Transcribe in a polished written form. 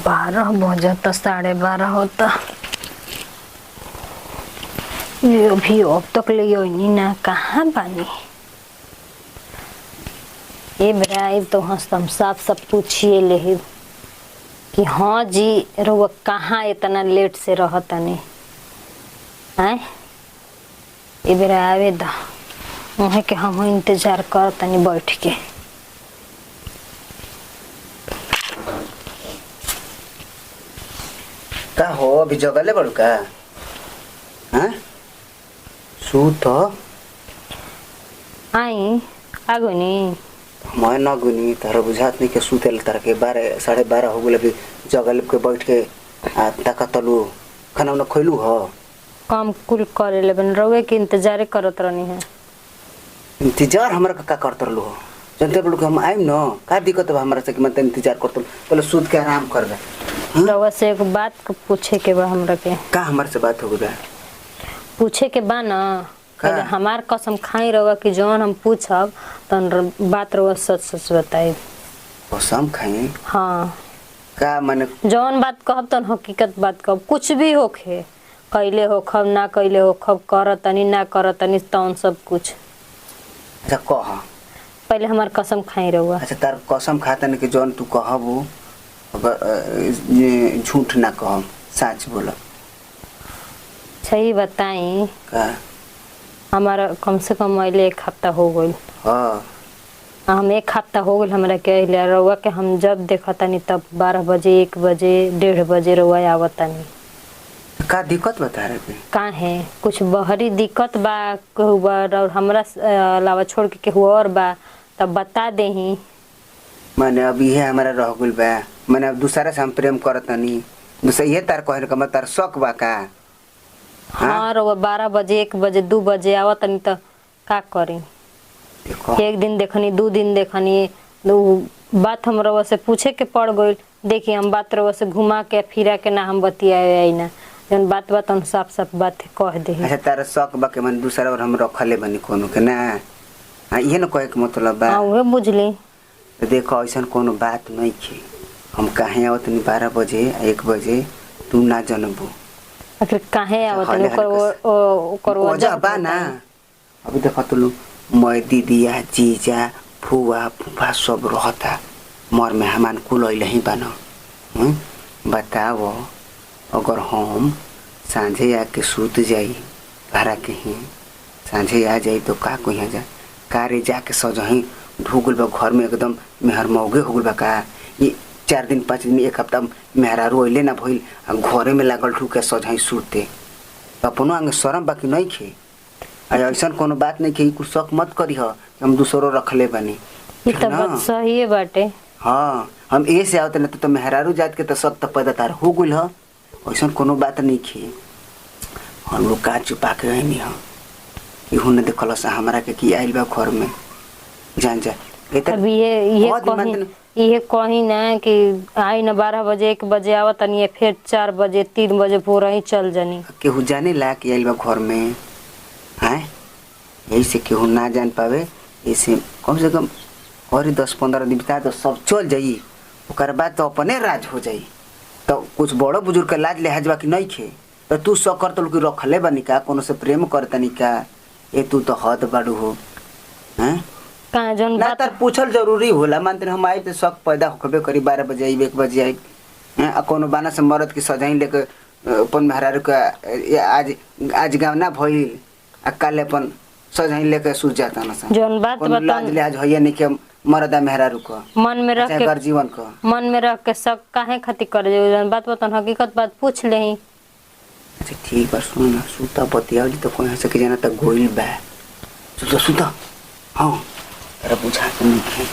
12 बजता 12:30 होता। ये अभी अब तक ले ना कहाँ बानी। ये बराई तो हम साफ सब पूछिए ले कि हाँ जी रुआ कहाँ इतना लेट से रहतनी हैं। ये बेरा आवे दा वहीं के हम इंतजार करतनी बैठ के। का हो अभी जगले बड़ू का हैं सू तो आई आगुनी मैं न गुनी तारा बुझात नहीं के सुतेल तारा के 12 12:30 हो गए अभी जगल के बैठ के ताकतलू खाना उना खोलू हो काम कुल करे ले बन रहुए के इंतजार करत रहनी है। इंतजार हमरा का करत रहलू हो जनते बड़ू के हम आइम न का दिक्कत बा हमरा से कि मैं इंतजार करत पहले सूत के आराम कर दे। रहुआ से एक बात पूछे के बा हमरा के। का हमारे से बात हो गई पूछे के बा ना पहले हमार कसम खाई रहुआ कि जौन हम पूछब तन बात रहुआ सच सच बताई। कसम खाई हाँ का माने जौन बात कहब तन हकीकत बात कहब कुछ भी होखे कैले हो खब ना कैले हो खब करतनी ना करतनी तौन सब कुछ। अच्छा कह पहले हमार कसम खाई रहुआ। अच्छा तार कसम खाता नहीं कि जौन तू कहबू अगर झूठ ना कहम सच बोल। सही बताई का हमारा कम से कम अइले 1 हफ्ता हो गई। हाँ हम 1 हफ्ता हो गई हमरा के अइले रहुआ के हम जब देखतानी तब 12 बजे 1 बजे 1:30 बजे रहुआ आवतानी। का दिक्कत बता रहे थे काहे कुछ बहरी दिक्कत बा कहू बा और हमरा अलावा छोड़ के केहू और बा तब बता देही। मैंने अब ये हमारा रह गइल बा मैंने अब दूसरा से हम प्रेम करतनी दूसरा ये तार कहने का मतलब तार शौक बा का। हाँ रहुआ 12 बजे 1 बजे 2 बजे आवतनी तो का करी। एक दिन देखनी 2 दिन देखनी बात हम रहुआ से पूछे के पड़ गई। देखी हम बात रहुआ से घुमा के फिरा के ना हम बतियाए ना जन बात बात हम साफ साफ बात कह दे। अच्छा तारा शौक बा के मैंने दूसरा और हम रखले बनी कोनो के ना ये ना कहे के मतलब बा। हाँ वह बुझली तो देखो ऐसा कोनो बात नहीं थी हम कहे आवतनी 12 बजे 1 बजे तू ना जनबू आखिर काहे आवतनी ओकर वजह बा ना। अभी देखो तो मैं दीदिया जीजा फुआ फूफा सब रहता मर मेहमान कुल अइले ही बना बताओ अगर हम सांझे आके सूत जाई भाड़ा के ही सांझे आ जाई तो का कहिया जा कारे जाके सजही ढूगल बा घर में एकदम मेहर मौगे हो गल बा का। ये 4 दिन 5 दिन 1 हफ्ता मेहरारू अइले ना भइल घरे में लागल ढूके सजही सूते अपनो आगे शरम बाकी नहीं खे। ऐसा कोनो बात नहीं कि कुछ शक मत करी हो हम दूसरो रखले बनी। ये तो बात सही है बाटे। हाँ हम ए से आवत न तो मेहरारू जात के तो सब तो पैदा तार हो गइल ह ऐसा कोनो बात नहीं खे। हम लोग का छुपा के रहनी ह इहू ने देखल सा हमरा के की आइल बा घर में जान जा अब ये कहीं ना कि आई न 12 बजे 1 बजे आवतनी फिर 4 बजे 3 बजे पूरा ही चल जानी। केहू जाने ला कि आइल बा घर में हैं यही से केहू ना जान पावे इसे कम से कम और 10-15 दिन बिता तो सब चल जाई ओकर बाद तो अपने राज हो जाई। तो कुछ बड़ो बुजुर्ग के लाज लिहाज बा कि नहीं खे तो तू सकर तो लोग रखले बनी का कोनो से प्रेम करतनी का ये तू तो हद बाड़ू हो हैं कहां जन ना तार पूछल जरूरी होला मानते हम आई तो शक पैदा होबे करी 12 बजे आई 1 बजे आई हैं कोनो बाना से मरद की सजाई लेके अपन मेहरारू का आज गाँव ना भइल आ कल अपन सजाई लेके सूझ जाता ना जन बात बता लाज लिहाज होइए नहीं के मरदा मेहरारू का मन में रख के जीवन का मन में रख के शक काहे खातिर करे जन बात बता हकीकत बात पूछ लेही। अच्छा ठीक बा सुन ना सुता बतियावली तो कोई से के जाना त गोइल बा सुता सुता हाँ अरे बुझा के नहीं